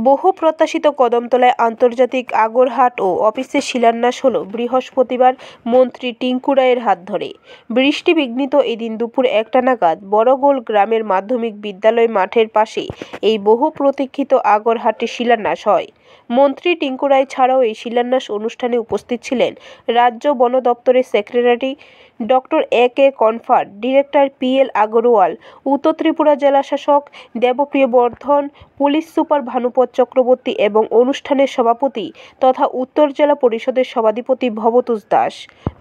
বহু প্রত্যাশিত কদমতলায় আন্তর্জাতিক আগরহাট ও অফিসের শিলান্যাস হল বৃহস্পতিবার মন্ত্রী টিঙ্কু রায়ের হাত ধরে। বৃষ্টি বিঘ্নিত এদিন দুপুর 1টা নাগাদ বড়গোল গ্রামের মাধ্যমিক বিদ্যালয় মাঠের পাশে এই বহু প্রতীক্ষিত আগরহাটের শিলান্যাস হয়। মন্ত্রী টিঙ্কু রায় ছাড়াও এই শিলান্যাস অনুষ্ঠানে উপস্থিত ছিলেন রাজ্য বন দপ্তরের সেক্রেটারি ডক্টর এ.কে. কনফার, ডিরেক্টর পি.এল. আগরওয়াল, উত্তর ত্রিপুরা জেলা শাসক দেবপ্রিয় বর্ধন, পুলিশ সুপার ভানুপত চক্রবর্তী এবং অনুষ্ঠানের সভাপতি তথা উত্তর জেলা পরিষদের সভাধিপতি ভবতোষ দাস।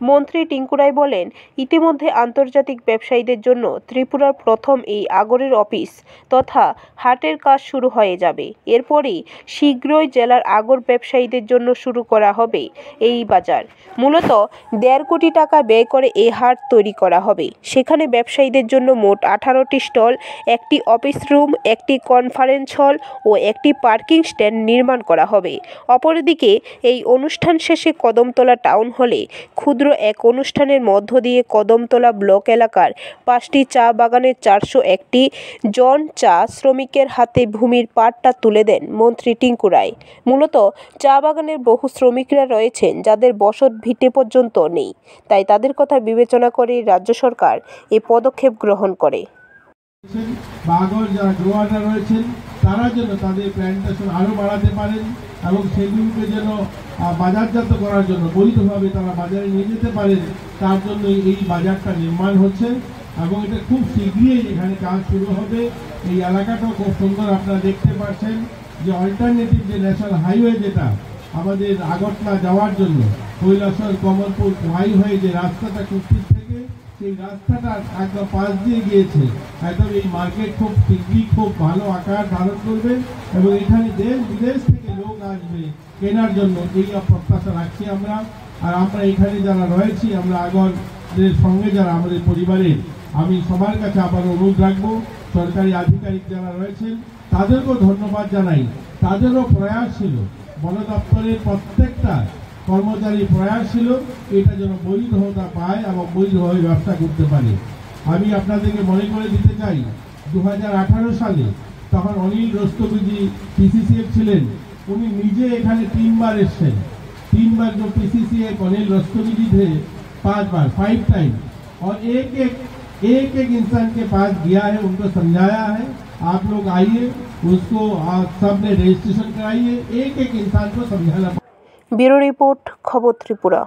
মন্ত্রী টিঙ্কু রায় বলেন, ইতিমধ্যে আন্তর্জাতিক ব্যবসায়ীদের জন্য ত্রিপুরার প্রথম এই আগরের অফিস তথা হাটের কাজ শুরু হয়ে যাবে। এরপরই শীঘ্রই জেলার আগর ব্যবসায়ীদের জন্য শুরু করা হবে এই বাজার। মূলত 1.5 কোটি টাকা ব্যয় করে এই হাট তৈরি করা হবে। সেখানে ব্যবসায়ীদের জন্য মোট 18টি স্টল, একটি অফিস রুম, একটি কনফারেন্স হল ও একটি পার্কিং স্ট্যান্ড নির্মাণ করা হবে। অপরদিকে এই অনুষ্ঠান শেষে কদমতলা টাউন হলে ক্ষুদ্র এক অনুষ্ঠানের মধ্য দিয়ে কদমতলা ব্লক এলাকার 5টি চা বাগানের 401টি জন চা শ্রমিকের হাতে ভূমির পাট্টা তুলে দেন মন্ত্রী টিঙ্কু রায়। মূলত চা বাগানের বহু শ্রমিকরা রয়েছেন যাদের বসত ভিটে পর্যন্ত নেই, তাই তাদের কথা বিবেচনা করে রাজ্য সরকার এই পদক্ষেপ গ্রহণ করে। যারা গ্রোয়াররা রয়েছেন তারা যেন তাদের প্ল্যান্টেশন আরও বাড়াতে পারেন এবং সেগুলোকে যেন বাজারজাত করার জন্য বৈধভাবে তারা বাজারে নিয়ে যেতে পারেন, তার জন্য এই বাজারটা নির্মাণ হচ্ছে এবং এটা খুব শীঘ্রই এখানে কাজ শুরু হবে। এই এলাকাটাও খুব সুন্দর, আপনারা দেখতে পাচ্ছেন যে অল্টারনেটিভ যে ন্যাশনাল হাইওয়ে যেটা আমাদের আগরতলা যাওয়ার জন্য কৈলাসর কমলপুর ওয়াই হয়ে যে রাস্তাটা কুষ্টির থেকে সেই রাস্তাটা একদম পাশ দিয়ে গিয়েছে। একদম এই মার্কেট খুব শীঘ্রই খুব ভালো আকার ধারণ করবে এবং এখানে দেশ বিদেশ থেকে লোক আসবে কেনার জন্য, এই প্রত্যাশা রাখছি আমরা। আর আমরা এখানে যারা রয়েছি, আমরা আগরদের সঙ্গে যারা আমাদের পরিবারের, আমি সবার কাছে আবার অনুরোধ রাখবো, সরকারি আধিকারিক যারা রয়েছেন তাদেরকেও ধন্যবাদ জানাই। তাদেরও প্রয়াস ছিল, বন দপ্তরের প্রত্যেকটা কর্মচারী প্রয়াস ছিল এটা যেন বৈধতা পায় এবং বৈধভাবে ব্যবসা করতে পারে। আমি আপনাদেরকে মনে করে দিতে চাই, 2018 সালে তখন অনিল রস্তগিজি পিসিসিএফ ছিলেন, উনি নিজে এখানে 3 বার এসছেন। 3 बार जो पीसीसीएफ अनिल रस्तोगी थे 5 बार 5 टाइम, और एक इंसान के पास गया है, उनको समझाया है आप लोग आइए, उसको सबने रजिस्ट्रेशन कराइए, एक इंसान को समझाना। ब्यूरो रिपोर्ट, खबर त्रिपुरा।